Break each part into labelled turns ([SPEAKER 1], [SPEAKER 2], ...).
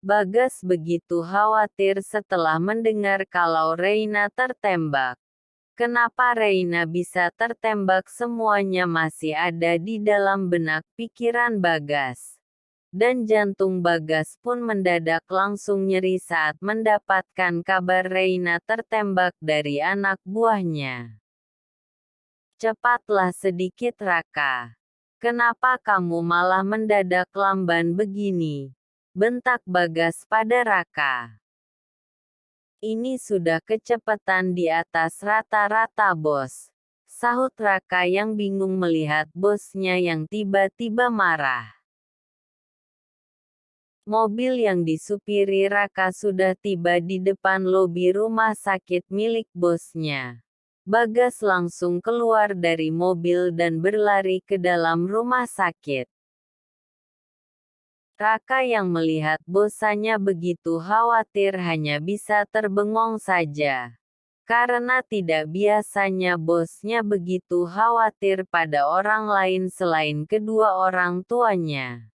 [SPEAKER 1] Bagas begitu khawatir setelah mendengar kalau Reina tertembak. Kenapa Reina bisa tertembak semuanya masih ada di dalam benak pikiran Bagas. Dan jantung Bagas pun mendadak langsung nyeri saat mendapatkan kabar Reina tertembak dari anak buahnya. Cepatlah sedikit Raka. Kenapa kamu malah mendadak lamban begini? Bentak Bagas pada Raka. Ini sudah kecepatan di atas rata-rata bos. Sahut Raka yang bingung melihat bosnya yang tiba-tiba marah. Mobil yang disupiri Raka sudah tiba di depan lobi rumah sakit milik bosnya. Bagas langsung keluar dari mobil dan berlari ke dalam rumah sakit. Raka yang melihat bosnya begitu khawatir hanya bisa terbengong saja. Karena tidak biasanya bosnya begitu khawatir pada orang lain selain kedua orang tuanya.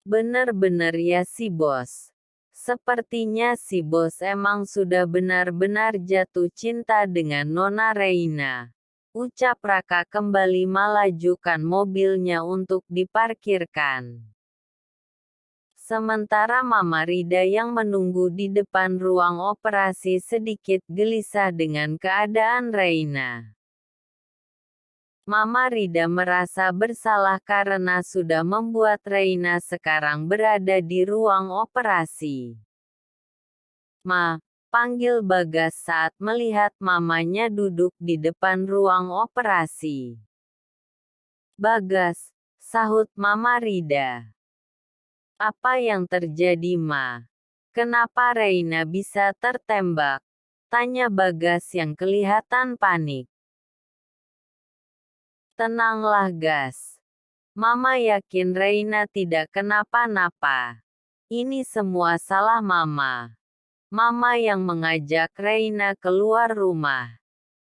[SPEAKER 1] Bener-bener ya si bos. Sepertinya si bos emang sudah benar-benar jatuh cinta dengan Nona Reina. Ucap Raka kembali melajukan mobilnya untuk diparkirkan. Sementara Mama Rida yang menunggu di depan ruang operasi sedikit gelisah dengan keadaan Reina. Mama Rida merasa bersalah karena sudah membuat Reina sekarang berada di ruang operasi. Ma, panggil Bagas saat melihat mamanya duduk di depan ruang operasi. Bagas, sahut Mama Rida. Apa yang terjadi Ma? Kenapa Reina bisa tertembak? Tanya Bagas yang kelihatan panik. Tenanglah Gas. Mama yakin Reina tidak kenapa-napa. Ini semua salah Mama. Mama yang mengajak Reina keluar rumah.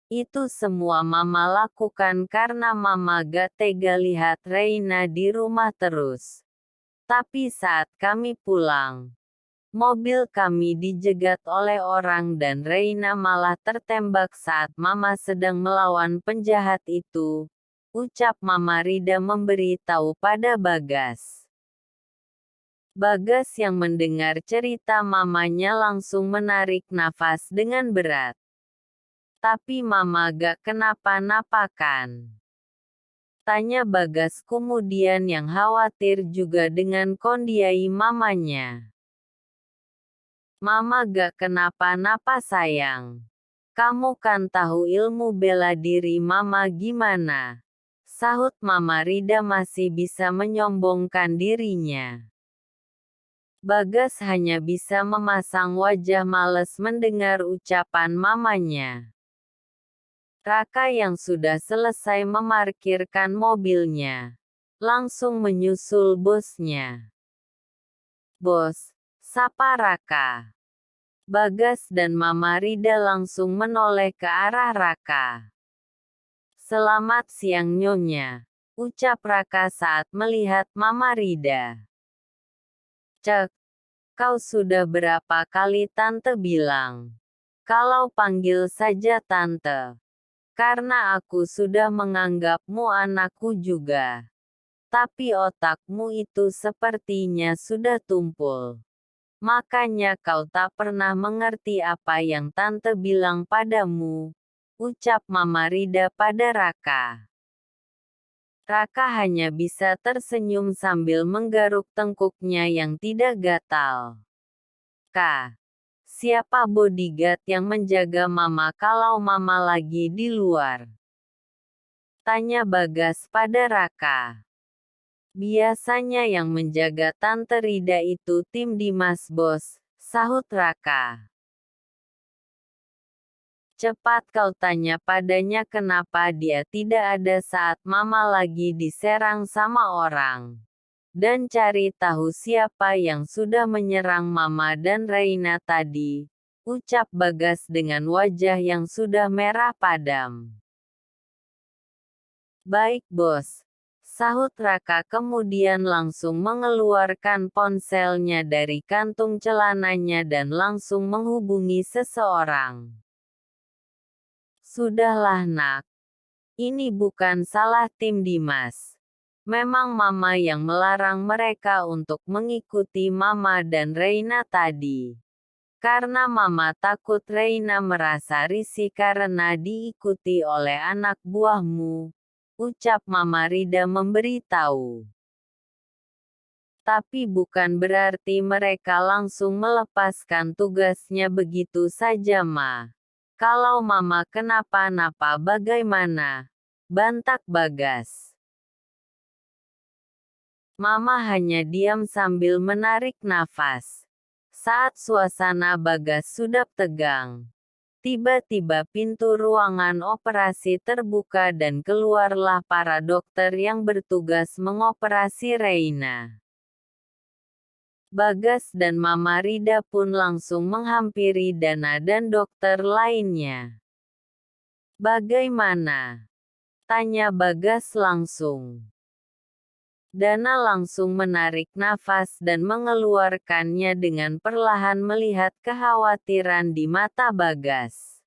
[SPEAKER 1] Itu semua Mama lakukan karena Mama gak tega lihat Reina di rumah terus. Tapi saat kami pulang, mobil kami dijegat oleh orang dan Reina malah tertembak saat Mama sedang melawan penjahat itu, ucap Mama Rida memberi tahu pada Bagas. Bagas yang mendengar cerita mamanya langsung menarik nafas dengan berat. Tapi Mama gak kenapa-napa kan? Tanya Bagas kemudian yang khawatir juga dengan kondisi mamanya. Mama gak kenapa-napa sayang. Kamu kan tahu ilmu bela diri Mama gimana? Sahut Mama Rida masih bisa menyombongkan dirinya. Bagas hanya bisa memasang wajah males mendengar ucapan mamanya. Raka yang sudah selesai memarkirkan mobilnya, langsung menyusul bosnya. Bos, sapa Raka. Bagas dan Mama Rida langsung menoleh ke arah Raka. Selamat siang Nyonya, ucap Raka saat melihat Mama Rida. Cek, kau sudah berapa kali Tante bilang? Kalau panggil saja Tante. Karena aku sudah menganggapmu anakku juga. Tapi otakmu itu sepertinya sudah tumpul. Makanya kau tak pernah mengerti apa yang Tante bilang padamu, ucap Mama Rida pada Raka. Raka hanya bisa tersenyum sambil menggaruk tengkuknya yang tidak gatal. Kak, siapa bodyguard yang menjaga Mama kalau Mama lagi di luar? Tanya Bagas pada Raka. Biasanya yang menjaga Tante Rida itu tim Dimas Bos, sahut Raka. Cepat kau tanya padanya kenapa dia tidak ada saat Mama lagi diserang sama orang. Dan cari tahu siapa yang sudah menyerang Mama dan Reina tadi, ucap Bagas dengan wajah yang sudah merah padam. Baik bos, sahut Raka kemudian langsung mengeluarkan ponselnya dari kantung celananya dan langsung menghubungi seseorang. Sudahlah nak. Ini bukan salah tim Dimas. Memang Mama yang melarang mereka untuk mengikuti Mama dan Reina tadi. Karena Mama takut Reina merasa risih karena diikuti oleh anak buahmu, ucap Mama Rida memberitahu. Tapi bukan berarti mereka langsung melepaskan tugasnya begitu saja Ma. Kalau Mama kenapa-napa bagaimana? Bantak Bagas. Mama hanya diam sambil menarik nafas. Saat suasana Bagas sudah tegang, tiba-tiba pintu ruangan operasi terbuka dan keluarlah para dokter yang bertugas mengoperasi Reina. Bagas dan Mama Rida pun langsung menghampiri Dana dan dokter lainnya. "Bagaimana?" tanya Bagas langsung. Dana langsung menarik nafas dan mengeluarkannya dengan perlahan melihat kekhawatiran di mata Bagas.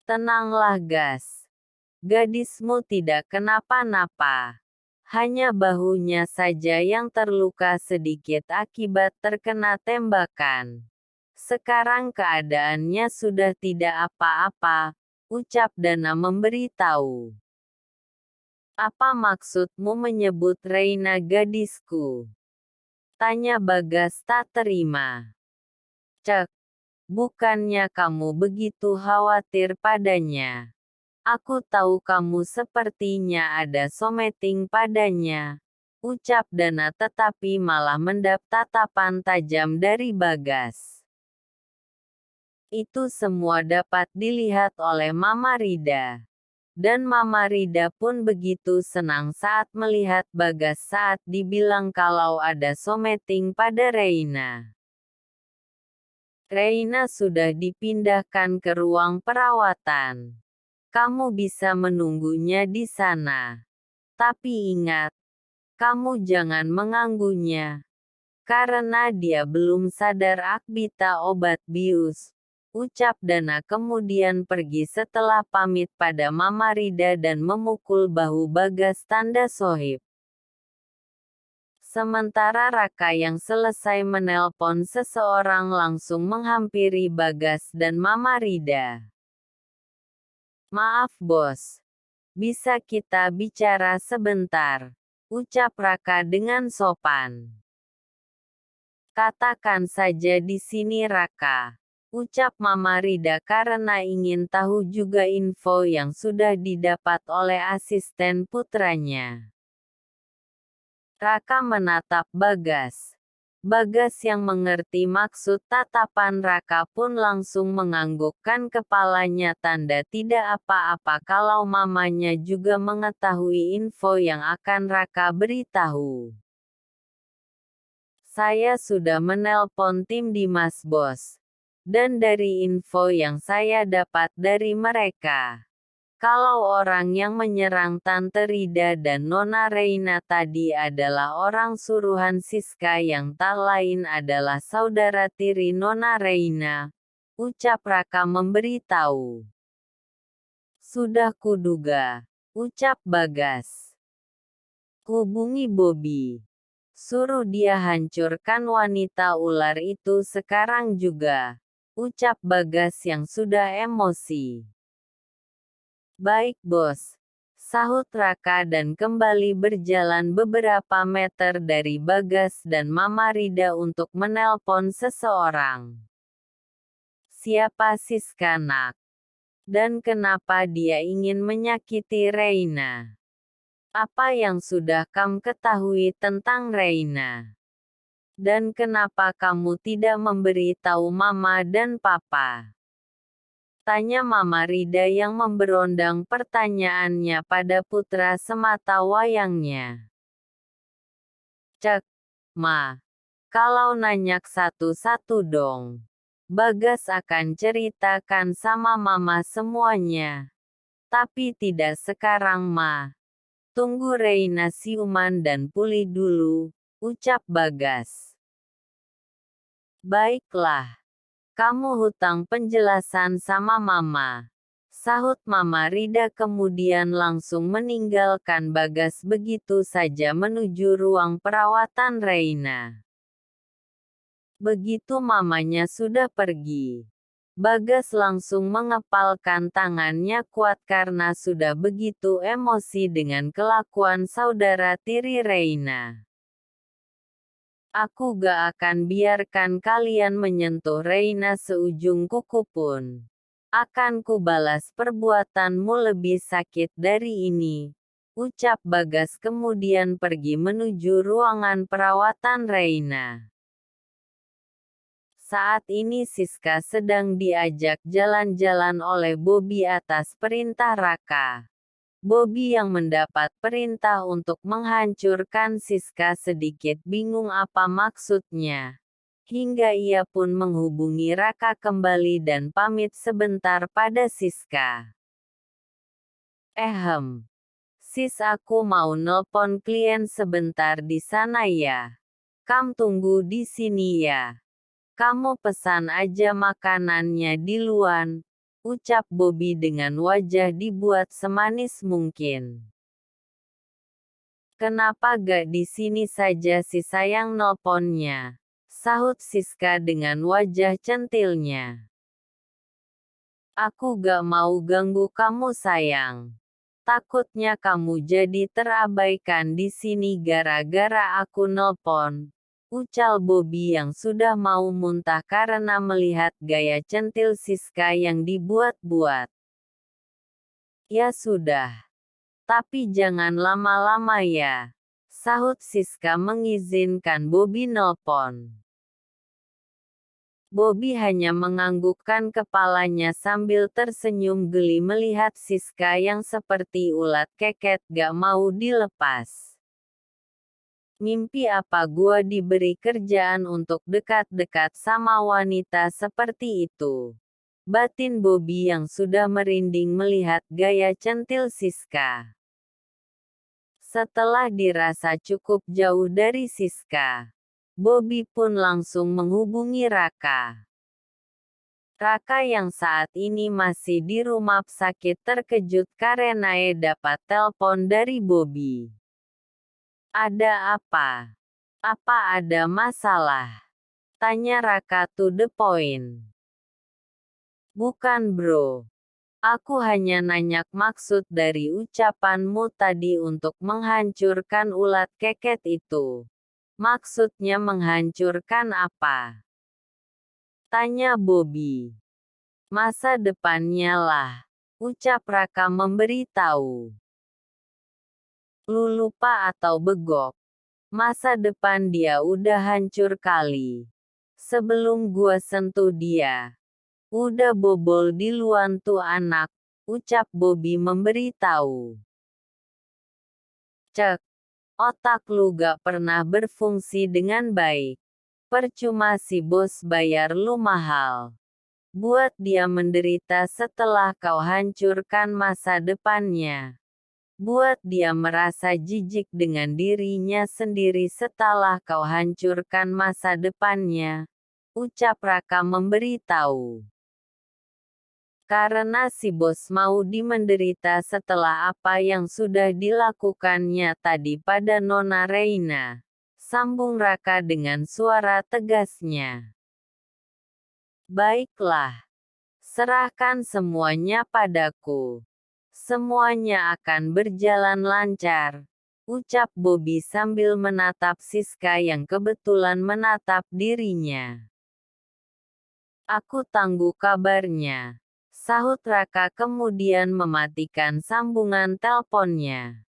[SPEAKER 1] "Tenanglah Gas. Gadismu tidak kenapa-napa. Hanya bahunya saja yang terluka sedikit akibat terkena tembakan. Sekarang keadaannya sudah tidak apa-apa," ucap Dana memberitahu. "Apa maksudmu menyebut Reina gadisku?" tanya Bagas tak terima. "Cek, bukannya kamu begitu khawatir padanya. Aku tahu kamu sepertinya ada someting padanya," ucap Dana tetapi malah mendap tatapan tajam dari Bagas. Itu semua dapat dilihat oleh Mama Rida. Dan Mama Rida pun begitu senang saat melihat Bagas saat dibilang kalau ada someting pada Reina. "Reina sudah dipindahkan ke ruang perawatan. Kamu bisa menunggunya di sana. Tapi ingat, kamu jangan mengganggunya. Karena dia belum sadar akbita obat bius," ucap Dana kemudian pergi setelah pamit pada Mama Rida dan memukul bahu Bagas tanda sohib. Sementara Raka yang selesai menelpon seseorang langsung menghampiri Bagas dan Mama Rida. "Maaf bos. Bisa kita bicara sebentar?" ucap Raka dengan sopan. "Katakan saja di sini Raka," ucap Mama Rida karena ingin tahu juga info yang sudah didapat oleh asisten putranya. Raka menatap Bagas. Bagas yang mengerti maksud tatapan Raka pun langsung menganggukkan kepalanya tanda tidak apa-apa kalau mamanya juga mengetahui info yang akan Raka beritahu. "Saya sudah menelpon tim Dimas bos. Dan dari info yang saya dapat dari mereka, kalau orang yang menyerang Tante Rida dan Nona Reina tadi adalah orang suruhan Siska yang tak lain adalah saudara tiri Nona Reina," ucap Raka memberitahu. "Sudah kuduga," ucap Bagas. "Hubungi Bobby. Suruh dia hancurkan wanita ular itu sekarang juga," ucap Bagas yang sudah emosi. "Baik bos," sahut Raka dan kembali berjalan beberapa meter dari Bagas dan Mama Rida untuk menelpon seseorang. "Siapa Siska nak? Dan kenapa dia ingin menyakiti Reina? Apa yang sudah kamu ketahui tentang Reina? Dan kenapa kamu tidak memberi tahu Mama dan Papa?" tanya Mama Rida yang memberondang pertanyaannya pada putra semata wayangnya. "Cek, Ma. Kalau nanyak satu-satu dong. Bagas akan ceritakan sama Mama semuanya. Tapi tidak sekarang Ma. Tunggu Reina siuman dan pulih dulu, ucap Bagas. Baiklah. Kamu hutang penjelasan sama Mama. Sahut Mama Rida kemudian langsung meninggalkan Bagas begitu saja menuju ruang perawatan Reina. Begitu mamanya sudah pergi, Bagas langsung mengepalkan tangannya kuat karena sudah begitu emosi dengan kelakuan saudara tiri Reina. Aku gak akan biarkan kalian menyentuh Reina seujung kuku pun. Akan ku balas perbuatanmu lebih sakit dari ini, ucap Bagas kemudian pergi menuju ruangan perawatan Reina. Saat ini Siska sedang diajak jalan-jalan oleh Bobby atas perintah Raka. Bobby yang mendapat perintah untuk menghancurkan Siska sedikit bingung apa maksudnya. Hingga ia pun menghubungi Raka kembali dan pamit sebentar pada Siska. Sis aku mau nelpon klien sebentar di sana ya. Kam tunggu di sini ya. Kamu pesan aja makanannya di luar, ucap Bobby dengan wajah dibuat semanis mungkin. Kenapa gak di sini saja si sayang nelponnya? Sahut Siska dengan wajah centilnya. Aku gak mau ganggu kamu sayang. Takutnya kamu jadi terabaikan di sini gara-gara aku nelpon. Ucal Bobby yang sudah mau muntah karena melihat gaya centil Siska yang dibuat-buat. Ya sudah. Tapi jangan lama-lama ya. Sahut Siska mengizinkan Bobby nelpon. Bobby hanya menganggukkan kepalanya sambil tersenyum geli melihat Siska yang seperti ulat keket gak mau dilepas. Mimpi apa gua diberi kerjaan untuk dekat-dekat sama wanita seperti itu? Batin Bobby yang sudah merinding melihat gaya centil Siska. Setelah dirasa cukup jauh dari Siska, Bobby pun langsung menghubungi Raka. Raka yang saat ini masih di rumah sakit terkejut karena dapat telepon dari Bobby. Ada apa? Apa ada masalah? Tanya Raka to the point. Bukan bro. Aku hanya nanyak maksud dari ucapanmu tadi untuk menghancurkan ulat keket itu. Maksudnya menghancurkan apa? Tanya Bobby. Masa depannya lah. Ucap Raka memberi tahu. Lu lupa atau begok? Masa depan dia udah hancur kali. Sebelum gua sentuh dia. Udah bobol di luan tuh anak, ucap Bobby memberi tahu. Cek. Otak lu gak pernah berfungsi dengan baik. Percuma si bos bayar lu mahal. Buat dia menderita setelah kau hancurkan masa depannya. Buat dia merasa jijik dengan dirinya sendiri setelah kau hancurkan masa depannya. Ucap Raka memberi tahu. Karena si bos mau dimenderita setelah apa yang sudah dilakukannya tadi pada Nona Reina. Sambung Raka dengan suara tegasnya. Baiklah. Serahkan semuanya padaku. Semuanya akan berjalan lancar, ucap Bobby sambil menatap Siska yang kebetulan menatap dirinya. Aku tunggu kabarnya, sahut Raka kemudian mematikan sambungan teleponnya.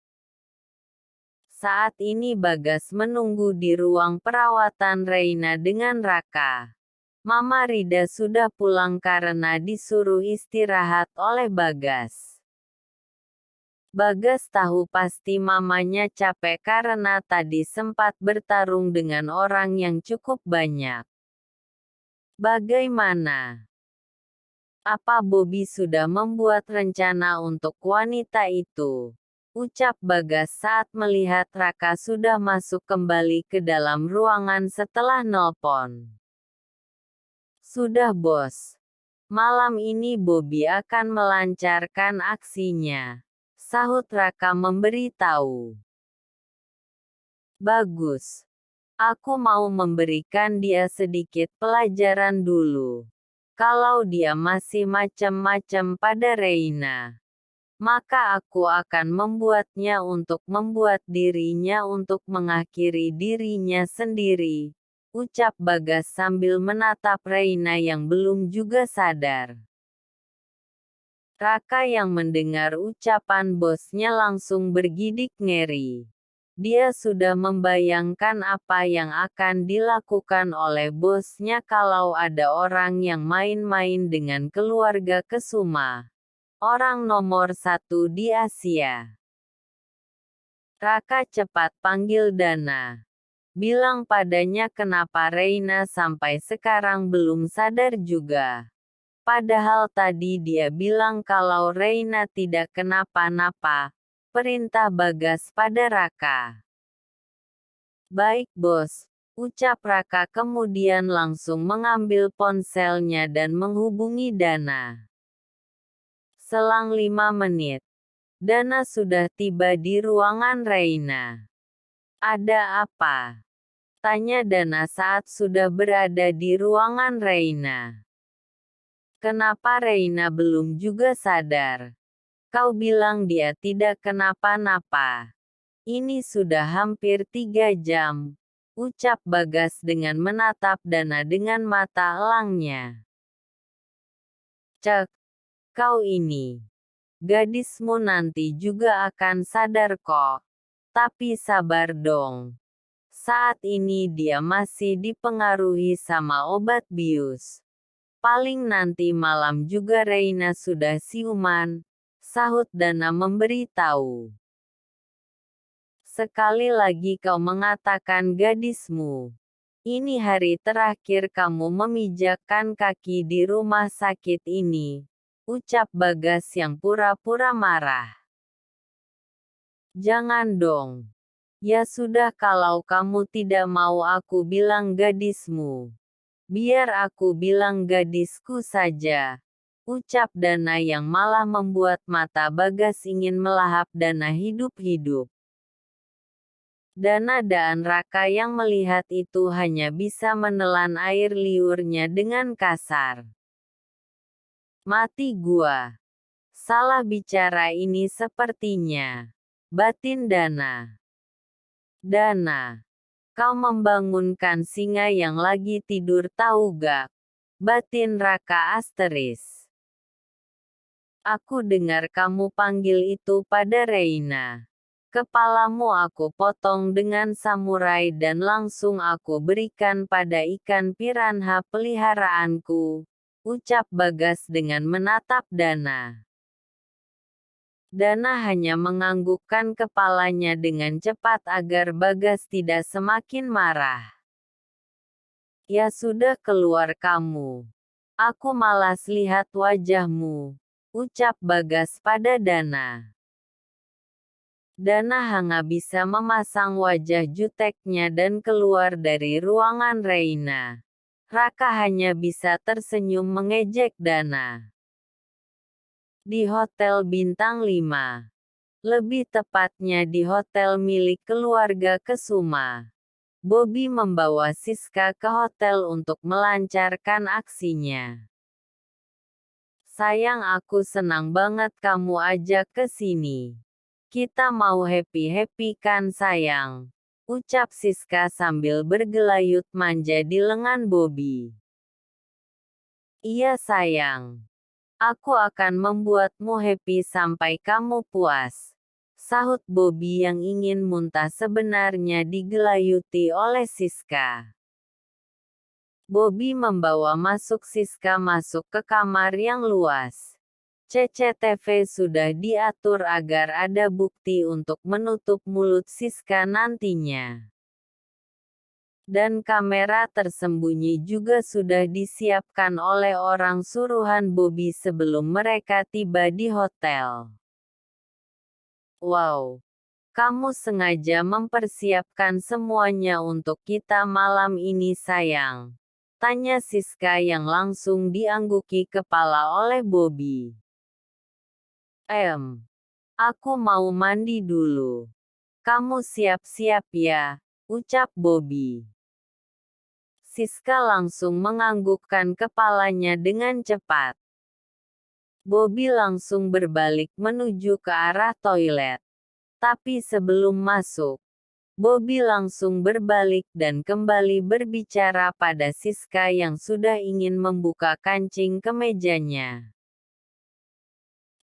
[SPEAKER 1] Saat ini Bagas menunggu di ruang perawatan Reina dengan Raka. Mama Rida sudah pulang karena disuruh istirahat oleh Bagas. Bagas tahu pasti mamanya capek karena tadi sempat bertarung dengan orang yang cukup banyak. Bagaimana? Apa Bobby sudah membuat rencana untuk wanita itu? ucap Bagas saat melihat Raka sudah masuk kembali ke dalam ruangan setelah nelpon. Sudah bos. Malam ini Bobby akan melancarkan aksinya, sahut Raka memberitahu. Bagus. Aku mau memberikan dia sedikit pelajaran dulu. Kalau dia masih macam-macam pada Reina, maka aku akan membuatnya untuk membuat dirinya untuk mengakhiri dirinya sendiri, ucap Bagas sambil menatap Reina yang belum juga sadar. Raka yang mendengar ucapan bosnya langsung bergidik ngeri. Dia sudah membayangkan apa yang akan dilakukan oleh bosnya kalau ada orang yang main-main dengan keluarga Kesuma, orang nomor 1 di Asia. Raka cepat panggil Dana. Bilang padanya kenapa Reina sampai sekarang belum sadar juga. Padahal tadi dia bilang kalau Reina tidak kenapa-napa, perintah Bagas pada Raka. Baik bos, ucap Raka kemudian langsung mengambil ponselnya dan menghubungi Dana. Selang 5 menit, Dana sudah tiba di ruangan Reina. Ada apa? Tanya Dana saat sudah berada di ruangan Reina. Kenapa Reina belum juga sadar? Kau bilang dia tidak kenapa-napa. Ini sudah hampir 3 jam, ucap Bagas dengan menatap Dana dengan mata elangnya. Cek, kau ini. Gadismu nanti juga akan sadar kok. Tapi sabar dong. Saat ini dia masih dipengaruhi sama obat bius. Paling nanti malam juga Reina sudah siuman, sahut Dana memberitahu. Sekali lagi kau mengatakan gadismu. Ini hari terakhir kamu memijakkan kaki di rumah sakit ini, ucap Bagas yang pura-pura marah. Jangan dong. Ya sudah kalau kamu tidak mau aku bilang gadismu. Biar aku bilang gadisku saja, ucap Dana yang malah membuat mata Bagas ingin melahap Dana hidup-hidup. Dana dan Raka yang melihat itu hanya bisa menelan air liurnya dengan kasar. Mati gua. Salah bicara ini sepertinya. Batin Dana. Dana. Kau membangunkan singa yang lagi tidur tahu gak? Batin Raka asteris. Aku dengar kamu panggil itu pada Reina. Kepalamu aku potong dengan samurai dan langsung aku berikan pada ikan piranha peliharaanku, ucap Bagas dengan menatap Dana. Dana hanya menganggukkan kepalanya dengan cepat agar Bagas tidak semakin marah. Ya sudah keluar kamu. Aku malas lihat wajahmu, ucap Bagas pada Dana. Dana hanya bisa memasang wajah juteknya dan keluar dari ruangan Reina. Raka hanya bisa tersenyum mengejek Dana. Di Hotel Bintang 5. Lebih tepatnya di hotel milik keluarga Kesuma. Bobby membawa Siska ke hotel untuk melancarkan aksinya. Sayang aku senang banget kamu ajak ke sini. Kita mau happy-happy kan sayang, ucap Siska sambil bergelayut manja di lengan Bobby. Iya sayang. Aku akan membuatmu happy sampai kamu puas, sahut Bobby yang ingin muntah sebenarnya digelayuti oleh Siska. Bobby membawa Siska masuk ke kamar yang luas. CCTV sudah diatur agar ada bukti untuk menutup mulut Siska nantinya. Dan kamera tersembunyi juga sudah disiapkan oleh orang suruhan Bobby sebelum mereka tiba di hotel. Wow, kamu sengaja mempersiapkan semuanya untuk kita malam ini sayang. Tanya Siska yang langsung diangguki kepala oleh Bobby. Aku mau mandi dulu. Kamu siap-siap ya, ucap Bobby. Siska langsung menganggukkan kepalanya dengan cepat. Bobby langsung berbalik menuju ke arah toilet. Tapi sebelum masuk, Bobby langsung berbalik dan kembali berbicara pada Siska yang sudah ingin membuka kancing kemejanya.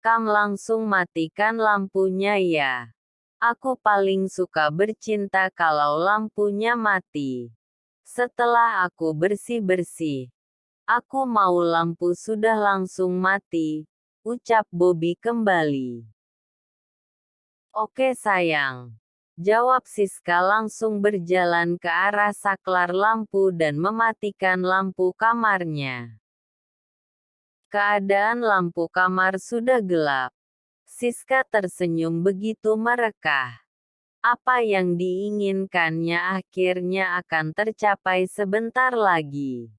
[SPEAKER 1] Kamu langsung matikan lampunya ya. Aku paling suka bercinta kalau lampunya mati. Setelah aku bersih-bersih, aku mau lampu sudah langsung mati, ucap Bobby kembali. Oke sayang. Jawab Siska langsung berjalan ke arah saklar lampu dan mematikan lampu kamarnya. Keadaan lampu kamar sudah gelap. Siska tersenyum begitu merekah. Apa yang diinginkannya akhirnya akan tercapai sebentar lagi.